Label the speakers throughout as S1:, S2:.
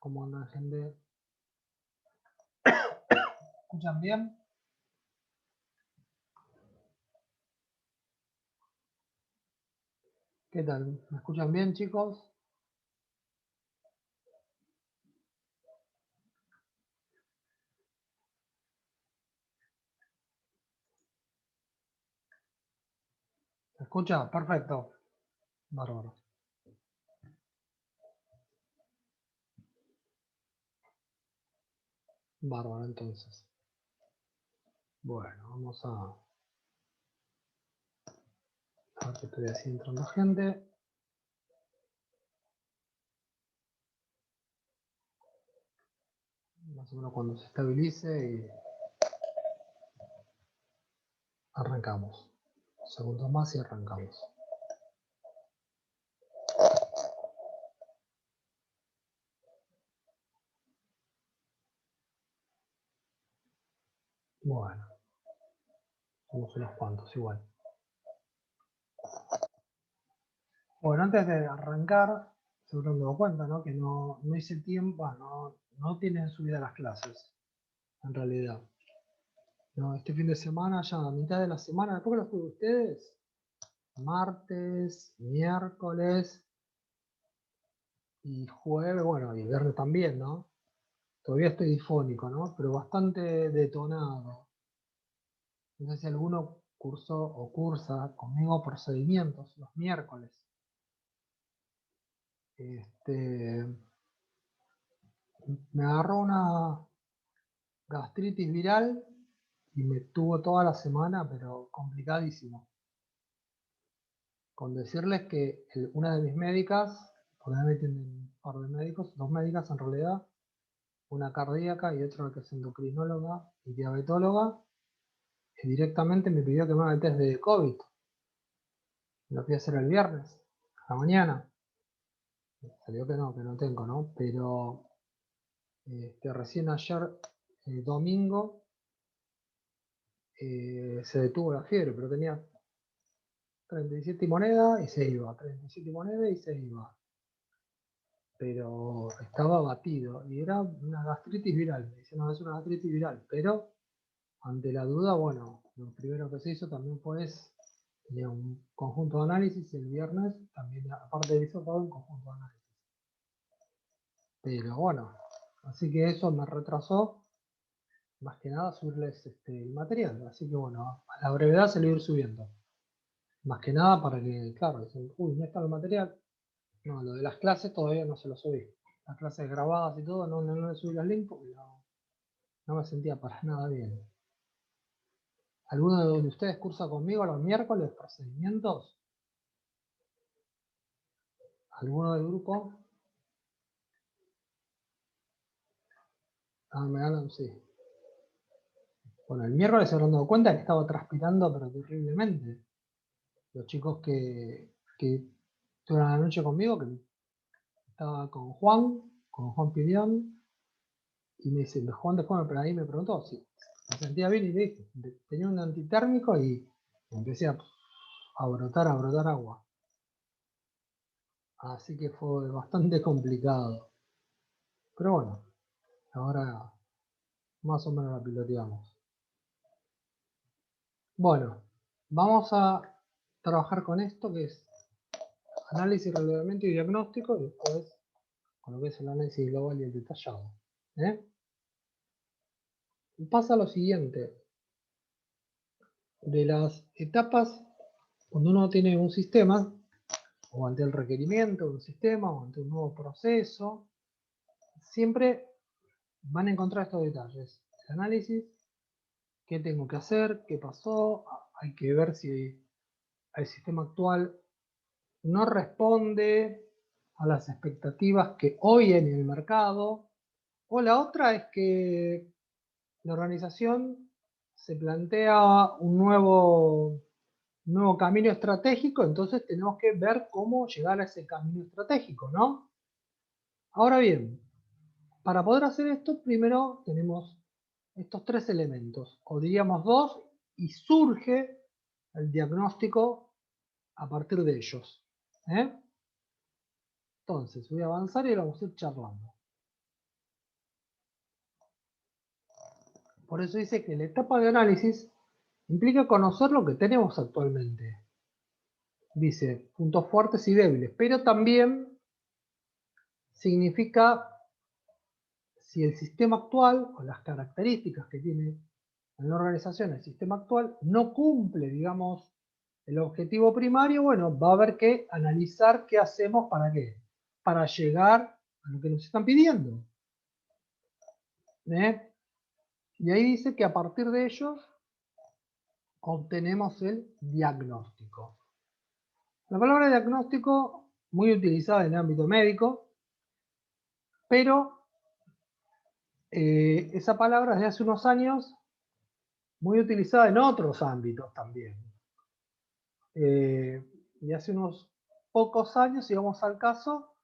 S1: ¿Cómo andan, gente? ¿Escuchan bien? ¿Qué tal? ¿Me escuchan bien, chicos? ¿Se escucha? Perfecto. Bárbaro. Bárbaro, entonces. Bueno, vamos a ver que estoy así entrando gente. Más o menos cuando se estabilice y arrancamos. Segundos más y arrancamos. Bueno, somos unos cuantos igual. Bueno, antes de arrancar, seguro me doy cuenta, ¿no? Que no hice tiempo, no tienen subida las clases, en realidad. No, este fin de semana, ya a mitad de la semana, después que los tuve ustedes, martes, miércoles y jueves, bueno, y viernes también, ¿no? Todavía estoy difónico, ¿no? Pero bastante detonado. No sé si alguno cursó o cursa conmigo procedimientos los miércoles. Me agarró una gastritis viral y me tuvo toda la semana, pero complicadísimo. Con decirles que una de mis médicas, porque me tienen un par de médicos, dos médicas en realidad, una cardíaca y otra que es endocrinóloga y diabetóloga, que directamente me pidió que me haga el test de COVID. Lo fui a hacer el viernes, a la mañana. Salió que no tengo, ¿no? Pero recién ayer, domingo, se detuvo la fiebre, pero tenía 37 y moneda y se iba, 37 y moneda y se iba. Pero estaba abatido y era una gastritis viral. Me dice, no, es una gastritis viral, pero ante la duda, bueno, lo primero que se hizo también fue tenía un conjunto de análisis el viernes, también aparte de eso, todo un conjunto de análisis. Pero bueno, así que eso me retrasó, más que nada, subirles el material. Así que bueno, a la brevedad se lo voy a ir subiendo. Más que nada para que, claro, dicen, uy, no está el material. No, lo de las clases todavía no se lo subí. Las clases grabadas y todo, no le subí los links porque no me sentía para nada bien. ¿Alguno de ustedes cursa conmigo los miércoles procedimientos? ¿Alguno del grupo? Ah, me ganan, sí. Bueno, el miércoles se habrán dado cuenta que estaba transpirando, pero terriblemente. Los chicos que estuvieron la noche conmigo, que estaba con Juan Pidión, y me dice, Juan después ahí me preguntó si me sentía bien y le dije, tenía un antitérmico y empecé a brotar agua. Así que fue bastante complicado. Pero bueno, ahora más o menos la piloteamos. Bueno, vamos a trabajar con esto que es análisis, relevamiento y diagnóstico, y después con lo que es el análisis global y el detallado. Pasa lo siguiente, de las etapas, cuando uno tiene un sistema, o ante el requerimiento de un sistema, o ante un nuevo proceso, siempre van a encontrar estos detalles. El análisis, qué tengo que hacer, qué pasó, hay que ver si el sistema actual no responde a las expectativas que hoy hay en el mercado, o la otra es que la organización se plantea un nuevo camino estratégico, entonces tenemos que ver cómo llegar a ese camino estratégico, ¿no? Ahora bien, para poder hacer esto, primero tenemos estos tres elementos, o diríamos dos, y surge el diagnóstico a partir de ellos. Entonces, voy a avanzar y lo vamos a ir charlando. Por eso dice que la etapa de análisis implica conocer lo que tenemos actualmente. Dice puntos fuertes y débiles, pero también significa si el sistema actual o las características que tiene en la organización el sistema actual no cumple, digamos, el objetivo primario, bueno, va a haber que analizar qué hacemos para qué, para llegar a lo que nos están pidiendo. Y ahí dice que a partir de ellos obtenemos el diagnóstico. La palabra diagnóstico, muy utilizada en el ámbito médico, pero esa palabra desde hace unos años muy utilizada en otros ámbitos también. Y hace unos pocos años, si vamos al caso,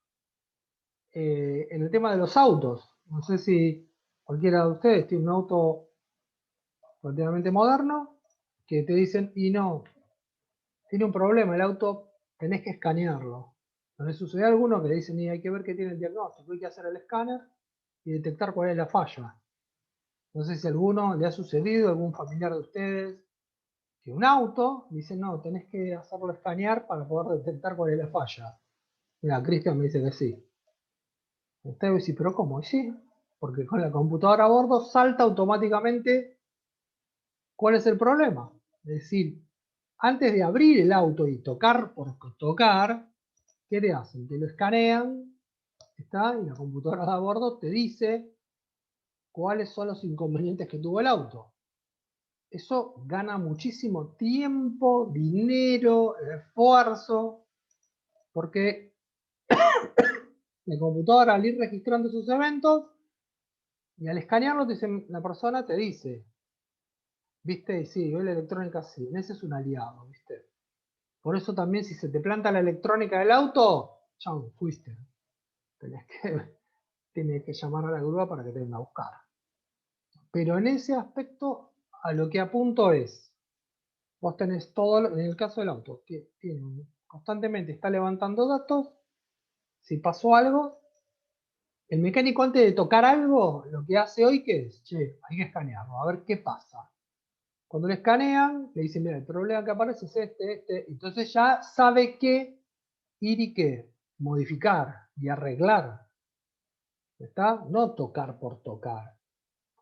S1: en el tema de los autos. No sé si cualquiera de ustedes tiene un auto relativamente moderno, que te dicen, y no, tiene un problema el auto, tenés que escanearlo. ¿No les sucede a alguno que le dicen, y hay que ver qué tiene el diagnóstico, hay que hacer el escáner y detectar cuál es la falla? No sé si a alguno le ha sucedido, algún familiar de ustedes, que un auto, dice, no, tenés que hacerlo escanear para poder detectar cuál es la falla. Mira, Cristian me dice que sí. Usted dice, pero ¿cómo? Y sí, porque con la computadora a bordo salta automáticamente cuál es el problema. Es decir, antes de abrir el auto y tocar por tocar, ¿qué te hacen? Te lo escanean, ¿está? Y la computadora de a bordo te dice cuáles son los inconvenientes que tuvo el auto. Eso gana muchísimo tiempo, dinero, esfuerzo, porque la computadora al ir registrando esos eventos y al escanearlo la persona te dice, ¿viste? Sí, la electrónica sí, ese es un aliado, ¿viste? Por eso también si se te planta la electrónica del auto, chau, fuiste. Tenés que llamar a la grúa para que te venga a buscar. Pero en ese aspecto, a lo que apunto es, vos tenés todo, en el caso del auto, que constantemente está levantando datos, si pasó algo, el mecánico antes de tocar algo, lo que hace hoy que es, che, hay que escanearlo, a ver qué pasa. Cuando lo escanean, le dicen, mira, el problema que aparece es este, entonces ya sabe qué ir y qué modificar y arreglar. ¿Está? No tocar por tocar.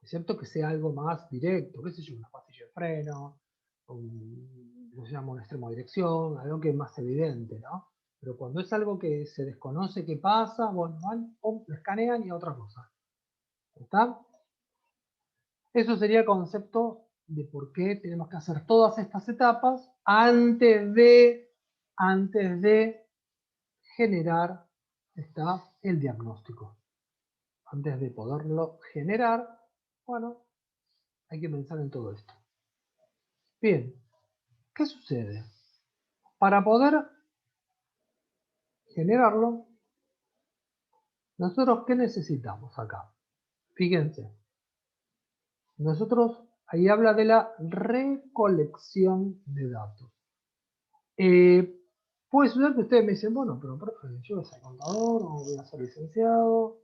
S1: Excepto que sea algo más directo, qué sé yo, una pastilla de freno, lo llamo un extremo de dirección, algo que es más evidente, ¿no? Pero cuando es algo que se desconoce qué pasa, bueno, van, lo escanean y a otra cosa. ¿Está? Eso sería el concepto de por qué tenemos que hacer todas estas etapas antes de generar el diagnóstico. Antes de poderlo generar, bueno, hay que pensar en todo esto. Bien, ¿qué sucede? Para poder generarlo, nosotros ¿qué necesitamos acá? Fíjense, nosotros, ahí habla de la recolección de datos. Puede suceder que ustedes me dicen, bueno, pero profe, yo voy a ser contador o voy a ser licenciado.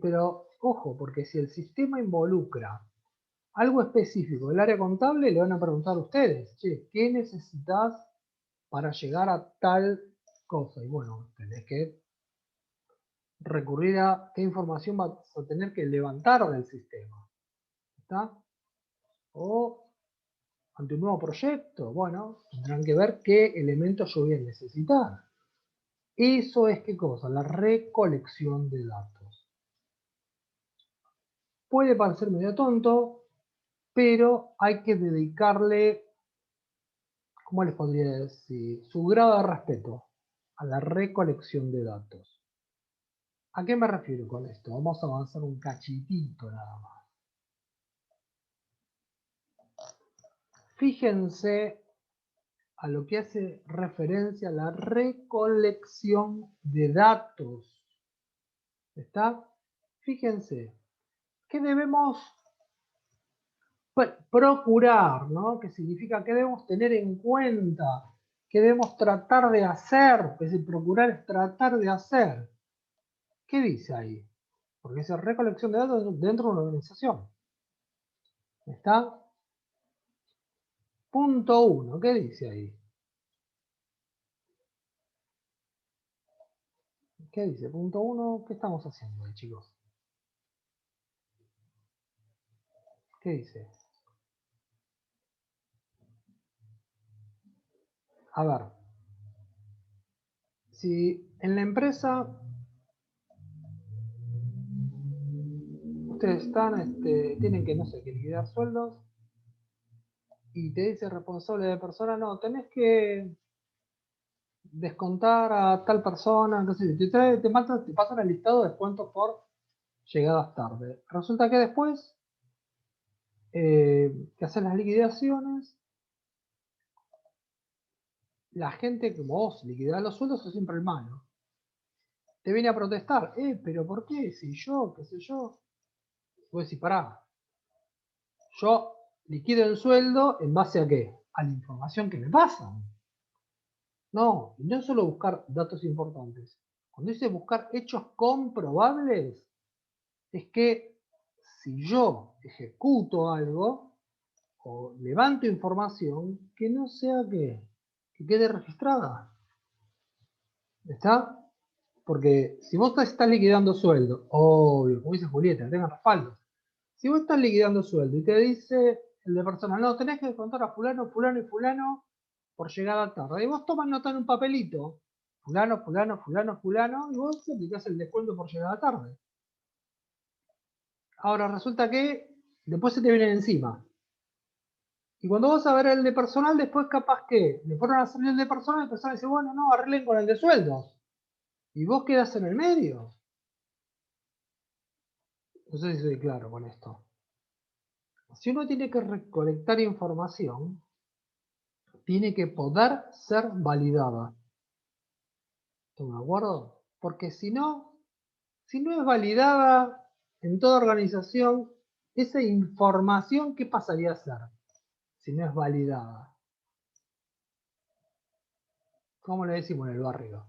S1: Pero, ojo, porque si el sistema involucra algo específico del área contable, le van a preguntar a ustedes, che, ¿qué necesitas para llegar a tal cosa? Y bueno, tenés que recurrir a qué información vas a tener que levantar del sistema. ¿Está? O ante un nuevo proyecto, bueno, tendrán que ver qué elementos yo voy a necesitar. Eso es qué cosa, la recolección de datos. Puede parecer medio tonto, pero hay que dedicarle, ¿cómo les podría decir? Su grado de respeto a la recolección de datos. ¿A qué me refiero con esto? Vamos a avanzar un cachitito nada más. Fíjense a lo que hace referencia a la recolección de datos. ¿Está? Fíjense, ¿qué debemos procurar? ¿No? ¿Qué significa? ¿Qué debemos tener en cuenta? ¿Qué debemos tratar de hacer? Es decir, procurar es tratar de hacer. ¿Qué dice ahí? Porque es recolección de datos dentro de una organización. ¿Está? Punto 1, ¿qué dice ahí? ¿Qué dice? Punto 1, ¿qué estamos haciendo ahí, chicos? ¿Qué dice? A ver, si en la empresa ustedes están, tienen que, no sé, que liquidar sueldos y te dice el responsable de persona, no, tenés que descontar a tal persona, entonces te pasan el listado de descuentos por llegadas tarde. Resulta que después que haces las liquidaciones, la gente, como vos liquidás los sueldos, es siempre el malo. Te viene a protestar, pero ¿por qué? Si yo, qué sé yo. Vos decís, pará, yo liquido el sueldo en base a qué? A la información que me pasan. No, y no es solo buscar datos importantes. Cuando dice buscar hechos comprobables, es que si yo ejecuto algo o levanto información que no sea que quede registrada. ¿Está? Porque si vos estás liquidando sueldo, obvio, como dice Julieta, tengan respaldo. Si vos estás liquidando sueldo y te dice el de personal, no, tenés que descontar a fulano, fulano y fulano por llegada tarde. Y vos tomas nota en un papelito, fulano, fulano, fulano, fulano, y vos aplicás el descuento por llegada tarde. Ahora resulta que después se te viene encima. Y cuando vas a ver el de personal, después capaz que le fueron a hacer el de personal, y el personal dice, bueno, no, arreglen con el de sueldos. Y vos quedás en el medio. No sé si soy claro con esto. Si uno tiene que recolectar información, tiene que poder ser validada. ¿Están de acuerdo? Porque si no es validada en toda organización, esa información, ¿qué pasaría a ser si no es validada? ¿Cómo le decimos en el barrio?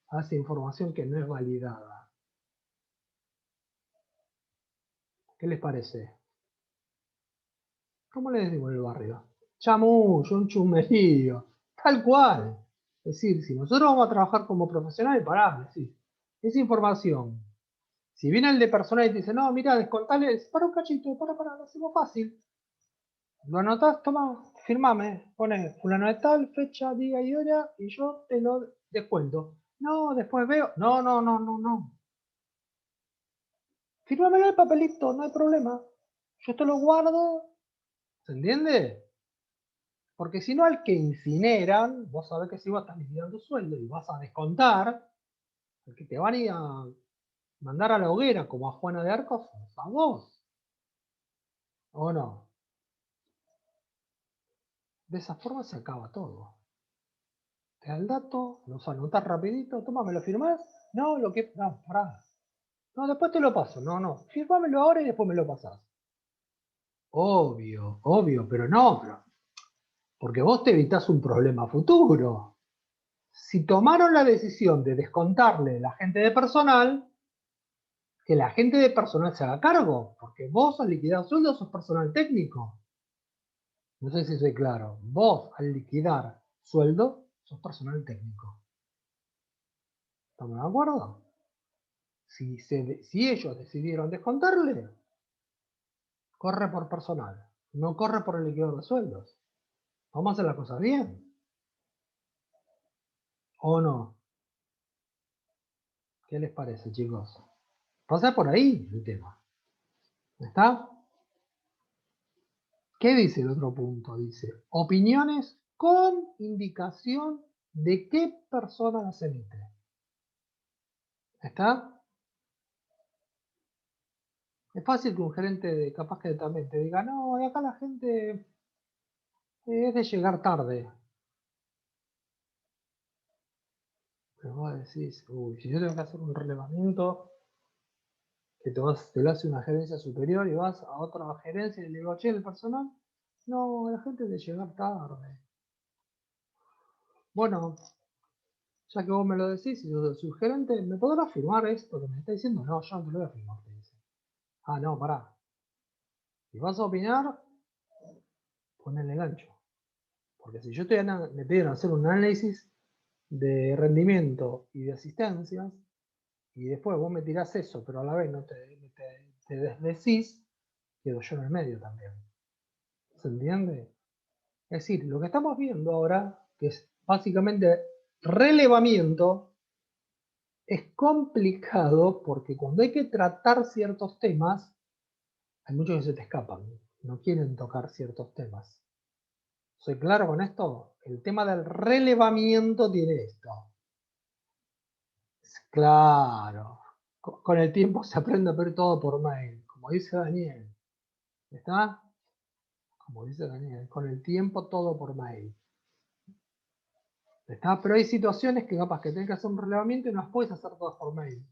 S1: A esa información que no es validada. ¿Qué les parece? ¿Cómo le decimos en el barrio? Chamullo, un chusmerío, tal cual. Es decir, si nosotros vamos a trabajar como profesionales, pará, decir, esa información. Si viene el de personal y te dice, no, mira, descontale, para un cachito, para, lo hacemos fácil. Lo anotás, toma, firmame, pone fulano de tal, fecha, día y hora, y yo te lo descuento. No, después veo, no. Firmame el papelito, no hay problema. Yo te lo guardo, ¿se entiende? Porque si no, al que incineran, vos sabés que si vos estás liquidando sueldo y vas a descontar, el que te van a ir a mandar a la hoguera como a Juana de Arcos, a vos. ¿O no? De esa forma se acaba todo. Te da el dato, lo anotás rapidito, toma, ¿me lo firmás? No, no, pará. No, después te lo paso. No. Firmámelo ahora y después me lo pasás. Obvio, pero no, porque vos te evitás un problema futuro. Si tomaron la decisión de descontarle la gente de personal, que la gente de personal se haga cargo, porque vos al liquidar sueldos sos personal técnico. No sé si soy claro. Vos al liquidar sueldo sos personal técnico. ¿Estamos de acuerdo? Si ellos decidieron descontarle, corre por personal, no corre por el liquidador de sueldos. Vamos a hacer las cosas bien. ¿O no? ¿Qué les parece, chicos? Pasa por ahí el tema. ¿Está? ¿Qué dice el otro punto? Dice, opiniones con indicación de qué persona las emite. ¿Está? Es fácil que un gerente capaz que también te diga, no, acá la gente es de llegar tarde. Pero vos decís, uy, si yo tengo que hacer un relevamiento, que te lo hace una gerencia superior y vas a otra gerencia y le digo, che, el personal, no, la gente es de llegar tarde. Bueno, ya que vos me lo decís, y yo soy su gerente, ¿me podrás firmar esto que me está diciendo? No, yo no te lo voy a firmar, te dice. Ah, no, pará. Si vas a opinar, ponerle gancho. Porque si yo me pidieron hacer un análisis de rendimiento y de asistencias, y después vos me tirás eso, pero a la vez no te desdecís, quedo yo en el medio también. ¿Se entiende? Es decir, lo que estamos viendo ahora, que es básicamente relevamiento, es complicado porque cuando hay que tratar ciertos temas, hay muchos que se te escapan, no quieren tocar ciertos temas. ¿Soy claro con esto? El tema del relevamiento tiene esto. Claro, con el tiempo se aprende a ver todo por mail, como dice Daniel. ¿Está? Como dice Daniel, con el tiempo todo por mail. ¿Está? Pero hay situaciones que capaz que tenés que hacer un relevamiento y no las puedes hacer todas por mail.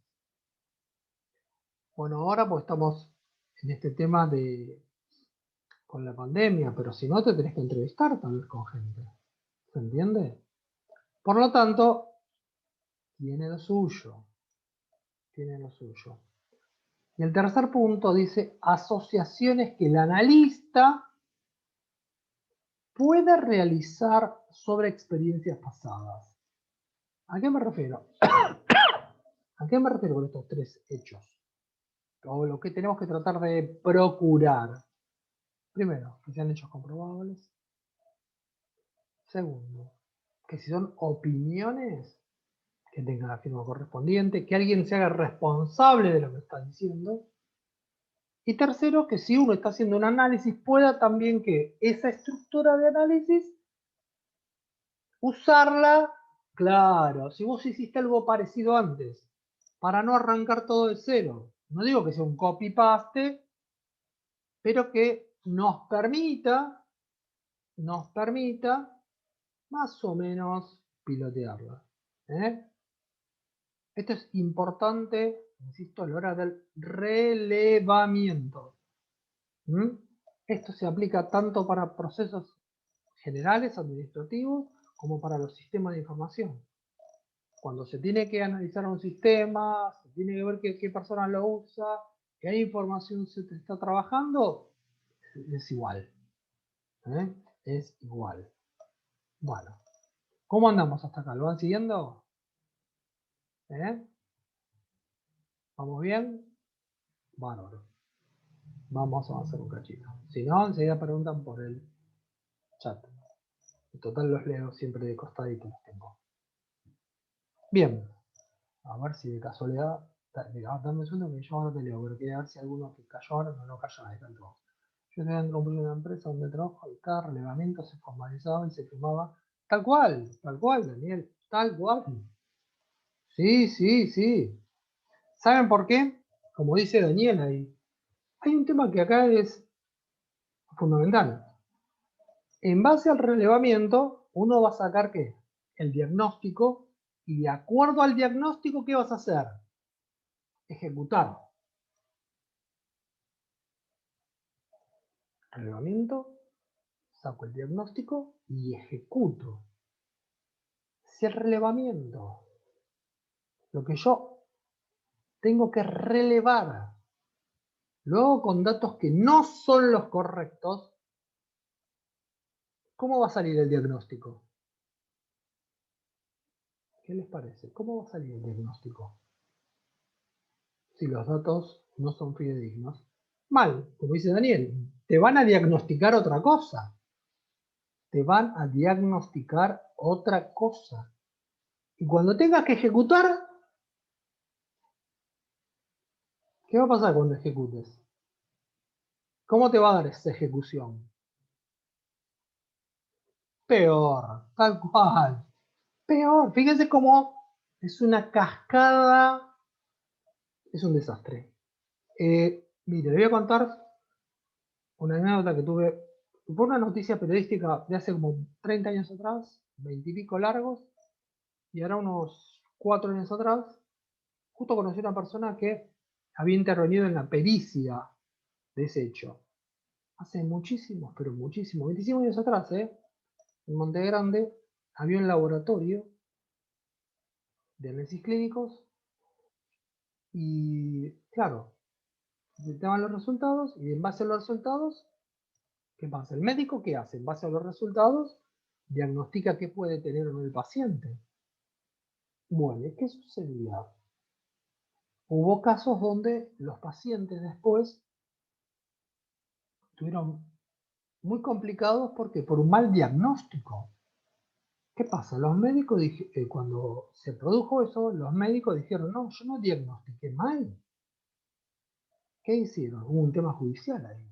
S1: Bueno, ahora pues estamos en este tema con la pandemia, pero si no te tenés que entrevistar tal vez con gente. ¿Se entiende? Por lo tanto, tiene lo suyo. Tiene lo suyo. Y el tercer punto dice asociaciones que el analista puede realizar sobre experiencias pasadas. ¿A qué me refiero? ¿A qué me refiero con estos tres hechos? O lo que tenemos que tratar de procurar. Primero, que sean hechos comprobables. Segundo, que si son opiniones, que tengan la firma correspondiente, que alguien se haga responsable de lo que está diciendo. Y tercero, que si uno está haciendo un análisis, pueda también que esa estructura de análisis usarla, claro, si vos hiciste algo parecido antes, para no arrancar todo de cero. No digo que sea un copy-paste, pero que nos permita más o menos pilotearla. Esto es importante, insisto, a la hora del relevamiento. Esto se aplica tanto para procesos generales, administrativos, como para los sistemas de información. Cuando se tiene que analizar un sistema, se tiene que ver qué persona lo usa, qué información se te está trabajando, es igual. Es igual. Bueno, ¿cómo andamos hasta acá? ¿Lo van siguiendo? ¿Vamos bien? Bárbaro. Vamos a avanzar un cachito. Si no, enseguida preguntan por el chat. En total los leo siempre de costadito, los tengo. Bien. A ver si de casualidad. Dame un segundo que yo ahora te leo, pero quería ver si alguno que cayó ahora no cayó ahí tanto. Yo estoy dentro de una empresa donde trabajo y cada relevamiento se formalizaba y se firmaba tal cual, Daniel, tal cual. Sí, sí, sí. ¿Saben por qué? Como dice Daniel ahí, hay un tema que acá es fundamental. En base al relevamiento, uno va a sacar ¿qué? El diagnóstico, y de acuerdo al diagnóstico, ¿qué vas a hacer? Ejecutar. Relevamiento, saco el diagnóstico y ejecuto. Si el relevamiento, lo que yo tengo que relevar, luego con datos que no son los correctos, ¿cómo va a salir el diagnóstico? ¿Qué les parece? ¿Cómo va a salir el diagnóstico? Si los datos no son fidedignos. Mal, como dice Daniel, te van a diagnosticar otra cosa. Te van a diagnosticar otra cosa. Y cuando tengas que ejecutar, ¿qué va a pasar cuando ejecutes? ¿Cómo te va a dar esa ejecución? Peor, tal cual. Peor. Fíjense cómo es una cascada, es un desastre. Mire, le voy a contar una anécdota que tuve por una noticia periodística de hace como 30 años atrás, 20 y pico largos, y ahora unos 4 años atrás, justo conocí a una persona que había intervenido en la pericia de ese hecho. Hace muchísimos, pero muchísimos, 25 años atrás, en Monte Grande, había un laboratorio de análisis clínicos y, claro, necesitaban los resultados y en base a los resultados, ¿Qué pasa? ¿El médico qué hace? En base a los resultados, diagnostica qué puede tener o no el paciente. Bueno, ¿qué sucedía? Hubo casos donde los pacientes después estuvieron muy complicados porque por un mal diagnóstico. ¿Qué pasa? Los médicos, cuando se produjo eso, los médicos dijeron, no, yo no diagnostiqué mal. ¿Qué hicieron? Hubo un tema judicial ahí.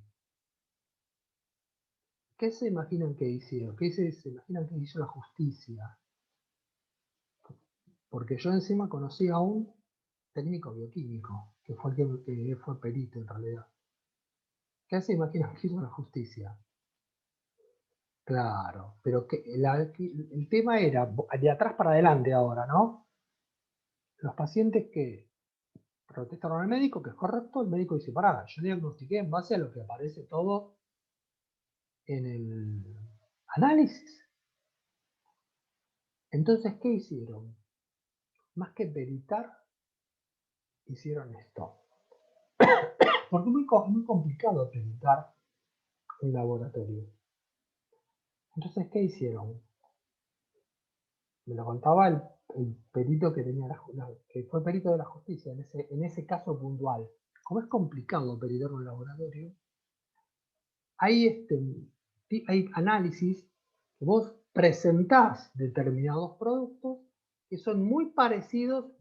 S1: ¿Qué se imaginan que hicieron? ¿Qué se imaginan que hizo la justicia? Porque yo encima conocí a un técnico bioquímico, que fue el que fue perito en realidad. ¿Qué se imaginan que hizo la justicia? Claro, pero el tema era de atrás para adelante ahora, ¿no? Los pacientes que protestaron al médico, que es correcto, el médico dice, pará, yo diagnostiqué en base a lo que aparece todo en el análisis. Entonces, ¿qué hicieron? Más que peritar, hicieron esto. Porque es muy complicado peritar un laboratorio. Entonces, ¿qué hicieron? Me lo contaba el perito que tenía que fue perito de la justicia en ese caso puntual. Como es complicado peritar un laboratorio, hay análisis que vos presentás determinados productos que son muy parecidos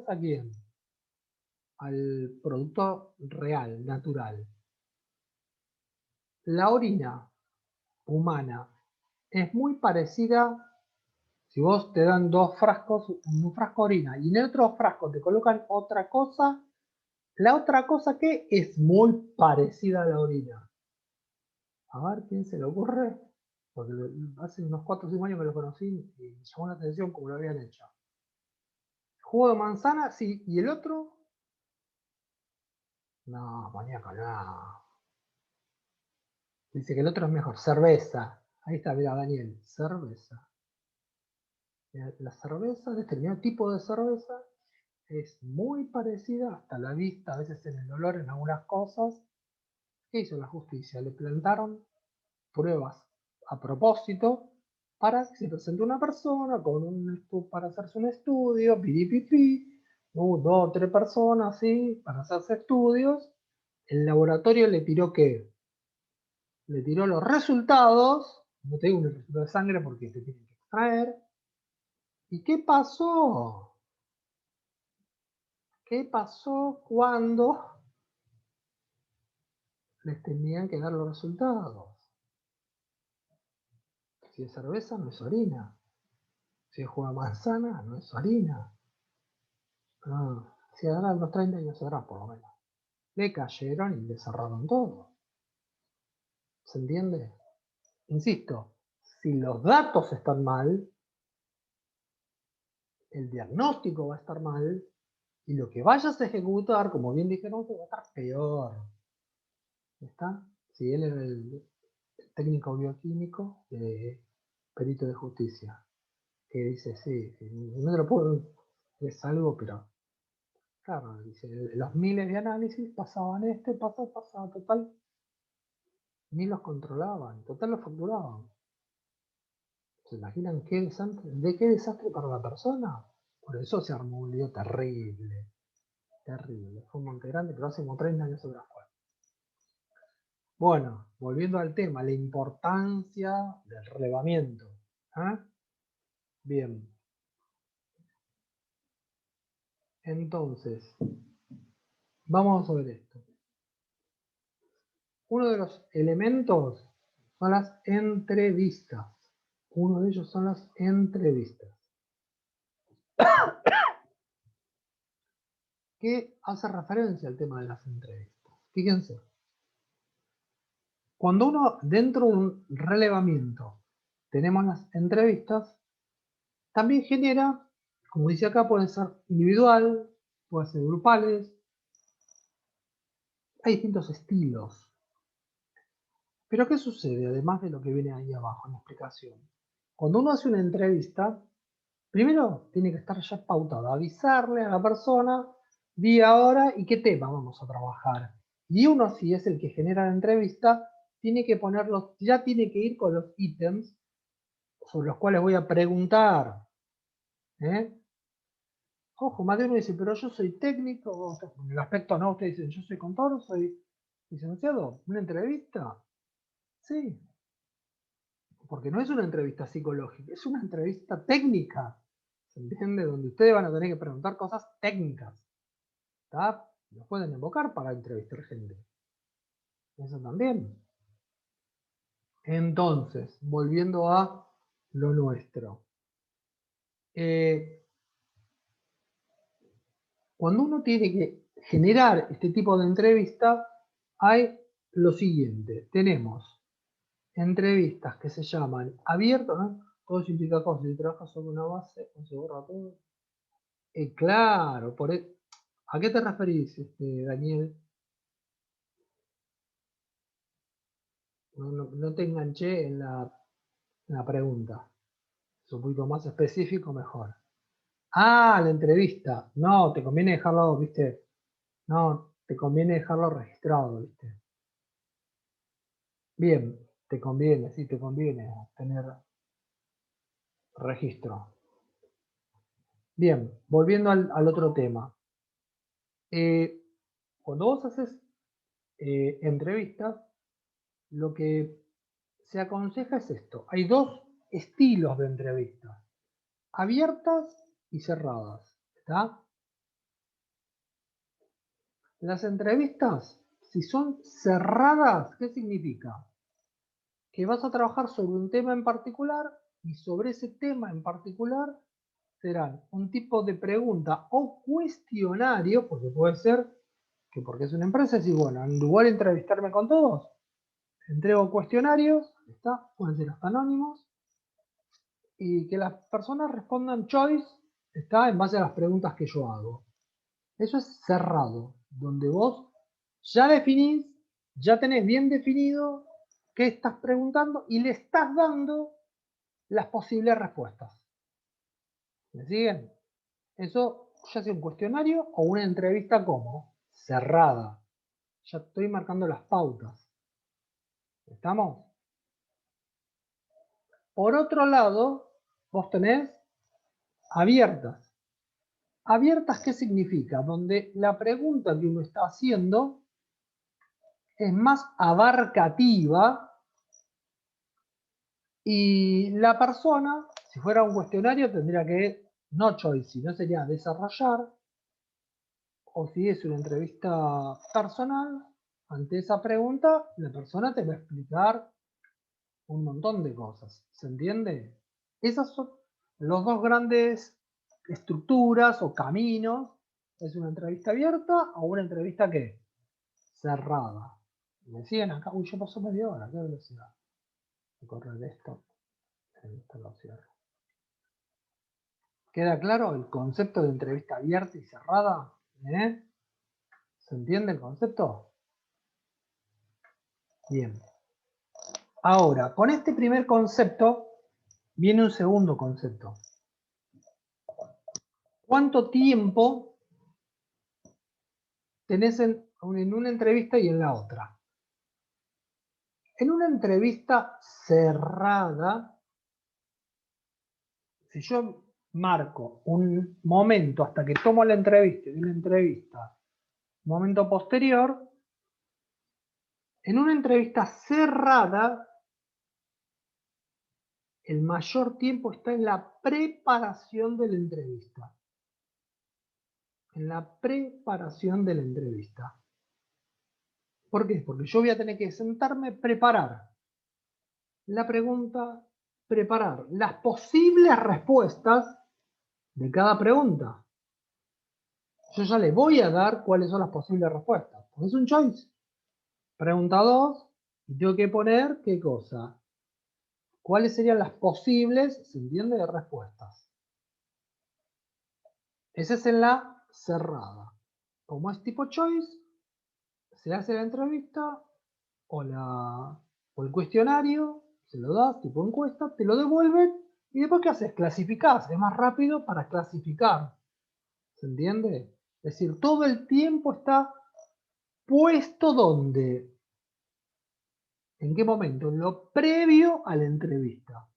S1: ¿a quién? Al producto real, natural. La orina humana es muy parecida. Si vos te dan dos frascos, un frasco de orina y en el otro frasco te colocan otra cosa, la otra cosa que es muy parecida a la orina. A ver, ¿quién se le ocurre? Porque hace unos 4 o 5 años que lo conocí y me llamó la atención como lo habían hecho. Jugo de manzana, sí, y el otro, no, maníaco, no. Dice que el otro es mejor, cerveza. Ahí está, mira, Daniel, cerveza. La cerveza, determinado tipo de cerveza, es muy parecida hasta la vista, a veces en el olor, en algunas cosas. ¿Qué hizo la justicia? Le plantaron pruebas a propósito para que se presente una persona para hacerse un estudio, piripipi, 2 o 3 personas, ¿sí? Para hacerse estudios. El laboratorio le tiró ¿qué? Le tiró los resultados, no te digo un resultado de sangre porque te tienen que extraer. ¿Y qué pasó? ¿Qué pasó cuando les tenían que dar los resultados? Si es cerveza, no es orina. Si es jugo de manzana, no es orina. Si hará unos 30 años atrás, por lo menos. Le cayeron y le cerraron todo. ¿Se entiende? Insisto, si los datos están mal, el diagnóstico va a estar mal y lo que vayas a ejecutar, como bien dijeron, va a estar peor. ¿Está? Si él era el técnico bioquímico, perito de justicia, que dice, sí, no te lo puedo, es algo, pero claro, dice, los miles de análisis pasaban pasaba, total, ni los controlaban, total los facturaban. ¿Se imaginan qué desastre para la persona? Por eso se armó un lío terrible, terrible. Fue un Monte Grande, pero hace como 30 años atrás fue. Bueno, volviendo al tema, la importancia del relevamiento. ¿Ah? Bien. Entonces, vamos a ver esto. Uno de los elementos son las entrevistas. Uno de ellos son las entrevistas. ¿Qué hace referencia al tema de las entrevistas? Fíjense. Cuando uno, dentro de un relevamiento, tenemos las entrevistas, también genera, como dice acá, pueden ser individual, pueden ser grupales, hay distintos estilos. Pero ¿qué sucede, además de lo que viene ahí abajo en la explicación? Cuando uno hace una entrevista, primero tiene que estar ya pautado, avisarle a la persona día, hora y qué tema vamos a trabajar. Y uno, si es el que genera la entrevista, tiene que ponerlos, ya tiene que ir con los ítems sobre los cuales voy a preguntar. Ojo, más de uno dice, pero yo soy técnico, en el aspecto no, ustedes dicen, yo soy contador, soy licenciado. ¿Una entrevista? Sí, porque no es una entrevista psicológica, es una entrevista técnica, ¿se entiende? Donde ustedes van a tener que preguntar cosas técnicas, ¿está? Los pueden invocar para entrevistar gente, eso también. Entonces, volviendo a lo nuestro. Cuando uno tiene que generar este tipo de entrevista, hay lo siguiente. Tenemos entrevistas que se llaman abiertas, ¿no? Todo eso implica cosas. Si trabajas sobre una base, no se borra todo. Claro, ¿a qué te referís, Daniel? No te enganché en la pregunta. Es un poquito más específico, mejor. Ah, la entrevista. No, te conviene dejarlo, viste. No, te conviene dejarlo registrado, viste. Bien, te conviene, sí, te conviene tener registro. Bien, volviendo al otro tema. Cuando vos haces entrevistas, lo que se aconseja es esto. Hay dos estilos de entrevistas. Abiertas y cerradas. ¿Está? Las entrevistas, si son cerradas, ¿qué significa? Que vas a trabajar sobre un tema en particular y sobre ese tema en particular serán un tipo de pregunta o cuestionario, porque puede ser que porque es una empresa, decir, bueno, en lugar de entrevistarme con todos, entrego cuestionarios, ¿está? Pueden ser hasta anónimos, y que las personas respondan choice, está en base a las preguntas que yo hago. Eso es cerrado, donde vos ya definís, ya tenés bien definido qué estás preguntando y le estás dando las posibles respuestas. ¿Me siguen? Eso ya sea un cuestionario o una entrevista como cerrada. Ya estoy marcando las pautas. ¿Estamos? Por otro lado, vos tenés abiertas. ¿Abiertas qué significa? Donde la pregunta que uno está haciendo es más abarcativa y la persona, si fuera un cuestionario, tendría que, no choice, sino sería desarrollar, o si es una entrevista personal, ante esa pregunta, la persona te va a explicar un montón de cosas. ¿Se entiende? Esas son los dos grandes estructuras o caminos. ¿Es una entrevista abierta o una entrevista qué? Cerrada. Me siguen acá. Uy, yo paso media hora. ¿Qué velocidad? Voy a correr esto. Esto lo cierro. ¿Queda claro el concepto de entrevista abierta y cerrada? ¿Se entiende el concepto? Bien. Ahora, con este primer concepto viene un segundo concepto. ¿Cuánto tiempo tenés en una entrevista y en la otra? En una entrevista cerrada, si yo marco un momento hasta que tomo la entrevista y de una entrevista, un momento posterior, en una entrevista cerrada, el mayor tiempo está en la preparación de la entrevista. En la preparación de la entrevista. ¿Por qué? Porque yo voy a tener que sentarme, preparar la pregunta, preparar las posibles respuestas de cada pregunta. Yo ya le voy a dar cuáles son las posibles respuestas. Porque es un choice. Pregunta 2, y tengo que poner qué cosa. ¿Cuáles serían las posibles, se entiende, de respuestas? Esa es en la cerrada. Como es tipo choice, se hace la entrevista o el cuestionario, se lo das tipo encuesta, te lo devuelven y después ¿qué haces? Clasificás, es más rápido para clasificar. ¿Se entiende? Es decir, todo el tiempo está puesto donde ¿En qué momento? En lo previo a la entrevista.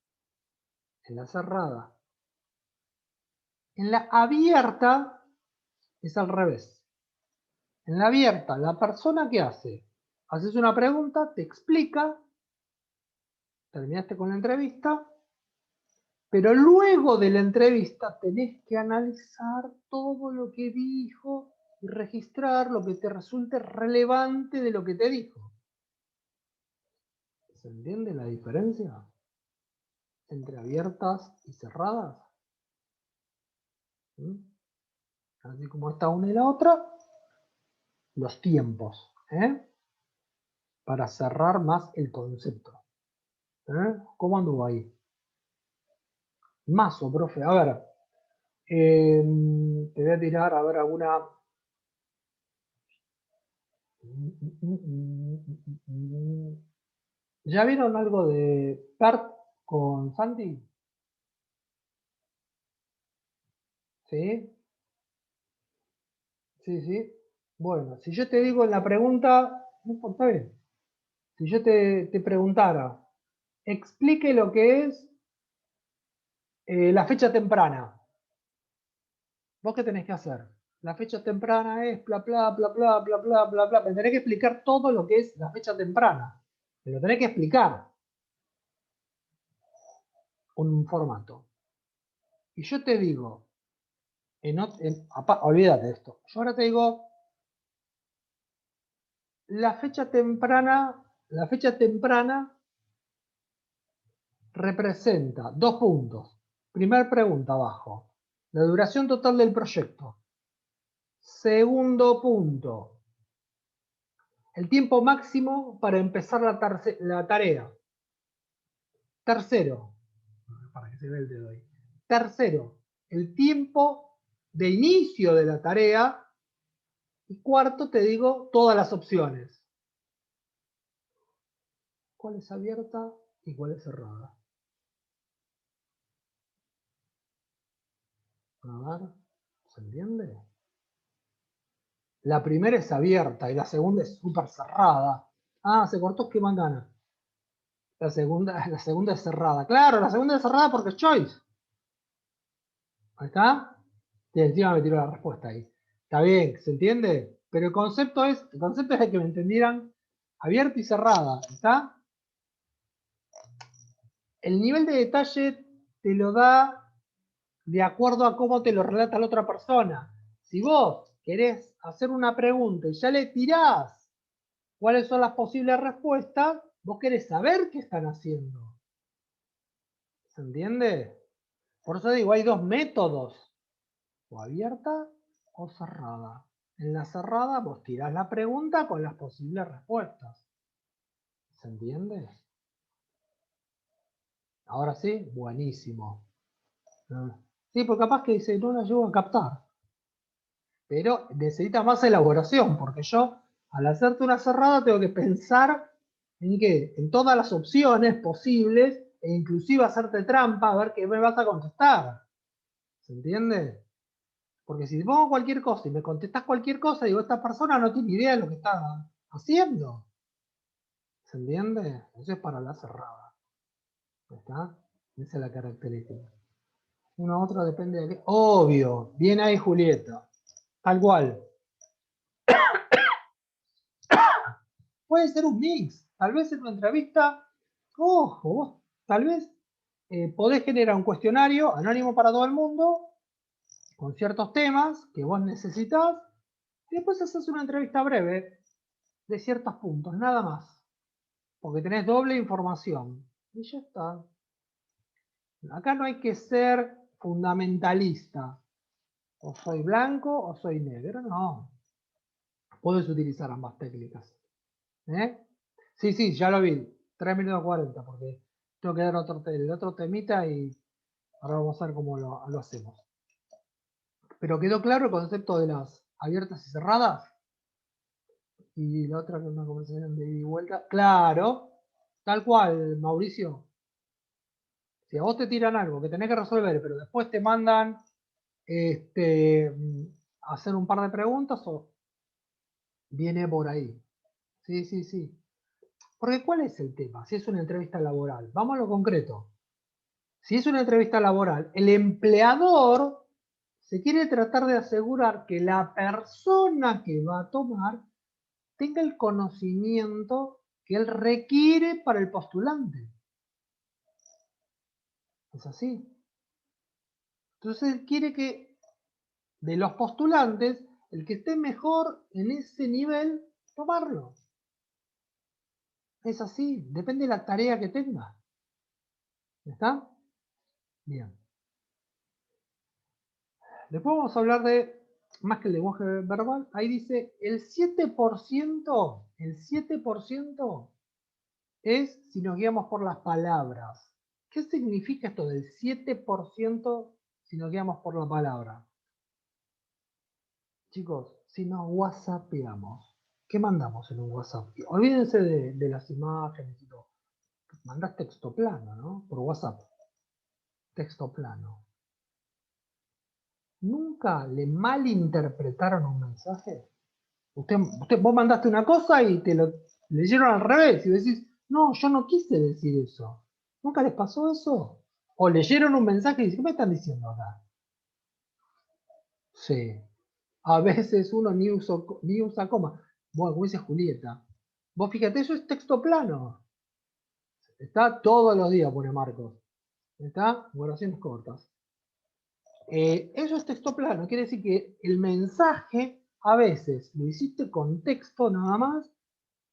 S1: En la cerrada. En la abierta es al revés. En la abierta, la persona que hace, haces una pregunta, te explica, terminaste con la entrevista, pero luego de la entrevista tenés que analizar todo lo que dijo y registrar lo que te resulte relevante de lo que te dijo. ¿Se entiende la diferencia entre abiertas y cerradas? ¿Mm? Así como está una y la otra, los tiempos, para cerrar más el concepto. ¿Cómo anduvo ahí? Mazo, profe. A ver, te voy a tirar, a ver, alguna... ¿Ya vieron algo de PERT con Santi? ¿Sí? Sí, sí. Bueno, si yo te digo en la pregunta, no importa bien. Si yo te preguntara, explique lo que es la fecha temprana. ¿Vos qué tenés que hacer? La fecha temprana es bla, bla, bla, bla, bla, bla, bla, bla. Me tenés que explicar todo lo que es la fecha temprana. Me lo tenés que explicar. Un formato. Y yo te digo, olvídate de esto. Yo ahora te digo, la fecha temprana representa 2 puntos. Primer pregunta abajo. La duración total del proyecto. Segundo punto. El tiempo máximo para empezar la tarea. Tercero. Para que se vea el dedo ahí. Tercero. El tiempo de inicio de la tarea. Y cuarto, te digo todas las opciones. ¿Cuál es abierta y cuál es cerrada? A ver, ¿se entiende? La primera es abierta y la segunda es súper cerrada. Ah, se cortó, qué mangana. La segunda es cerrada. Claro, la segunda es cerrada porque es choice. Ahí está. Y encima me tiró la respuesta ahí. Está bien, ¿se entiende? Pero el concepto es de que me entendieran abierta y cerrada. ¿Está? El nivel de detalle te lo da de acuerdo a cómo te lo relata la otra persona. Si vos querés hacer una pregunta y ya le tirás cuáles son las posibles respuestas, vos querés saber qué están haciendo. ¿Se entiende? Por eso digo, hay 2 métodos, o abierta o cerrada. En la cerrada vos tirás la pregunta con las posibles respuestas. ¿Se entiende? Ahora sí, buenísimo. Sí, porque capaz que dice, no la llevo a captar. Pero necesita más elaboración, porque yo, al hacerte una cerrada, tengo que pensar en qué, en todas las opciones posibles, e inclusive hacerte trampa a ver qué me vas a contestar. ¿Se entiende? Porque si pongo cualquier cosa y me contestas cualquier cosa, digo, esta persona no tiene idea de lo que está haciendo. ¿Se entiende? Eso es para la cerrada. ¿Está? Esa es la característica. Una u otra depende de qué. Obvio, bien ahí Julieta. Tal cual. Puede ser un mix. Tal vez en una entrevista, ojo, tal vez podés generar un cuestionario anónimo para todo el mundo, con ciertos temas que vos necesitas, y después haces una entrevista breve de ciertos puntos, nada más. Porque tenés doble información. Y ya está. Acá no hay que ser fundamentalista. O soy blanco o soy negro, no. Puedes utilizar ambas técnicas. ¿Eh? Sí, sí, ya lo vi. 3 minutos 40, porque tengo que dar el otro temita y ahora vamos a ver cómo lo hacemos. Pero quedó claro el concepto de las abiertas y cerradas. Y la otra que es una conversación de ida y vuelta. Claro, tal cual, Mauricio. Si a vos te tiran algo que tenés que resolver, pero después te mandan hacer un par de preguntas, o viene por ahí. Sí, sí, sí. Porque ¿cuál es el tema? Si es una entrevista laboral, vamos a lo concreto. Si es una entrevista laboral, el empleador se quiere tratar de asegurar que la persona que va a tomar tenga el conocimiento que él requiere para el postulante. Es así. Entonces él quiere que de los postulantes, el que esté mejor en ese nivel, tomarlo. Es así, depende de la tarea que tenga. ¿Está? Bien. Después vamos a hablar de, más que el lenguaje verbal, ahí dice el 7% es si nos guiamos por las palabras. ¿Qué significa esto del 7% si nos guiamos por la palabra? Chicos, si nos whatsappeamos, ¿qué mandamos en un WhatsApp? Olvídense de las imágenes y todo. Mandás texto plano, ¿no? Por WhatsApp. Texto plano. ¿Nunca le malinterpretaron un mensaje? Vos mandaste una cosa y te lo leyeron al revés y decís, no, yo no quise decir eso. ¿Nunca les pasó eso? O leyeron un mensaje y dicen, ¿qué me están diciendo acá? Sí. A veces uno ni usa coma. Bueno, como dice Julieta. Vos fíjate, eso es texto plano. Está todos los días, pone Marcos. Está oraciones cortas. Eso es texto plano. Quiere decir que el mensaje a veces lo hiciste con texto nada más.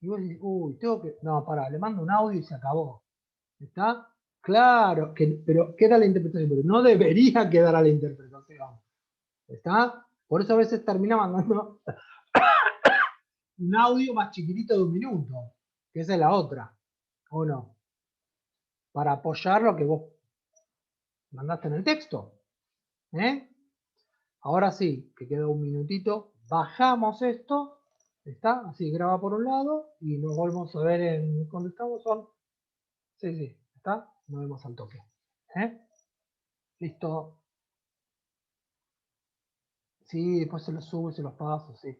S1: Y vos decís, uy, tengo que. No, pará, le mando un audio y se acabó. ¿Está? Claro, pero queda la interpretación, pero no debería quedar a la interpretación. ¿Está? Por eso a veces termina mandando un audio más chiquitito de 1 minuto, que esa es la otra, ¿o no? Para apoyar lo que vos mandaste en el texto. ¿Eh? Ahora sí, que queda 1 minutito, bajamos esto, ¿está? Así graba por un lado y nos volvemos a ver en cuando estamos son. Sí, sí, ¿está? Nos vemos al toque. ¿Eh? Listo. Sí, después se los subo y se los paso, sí.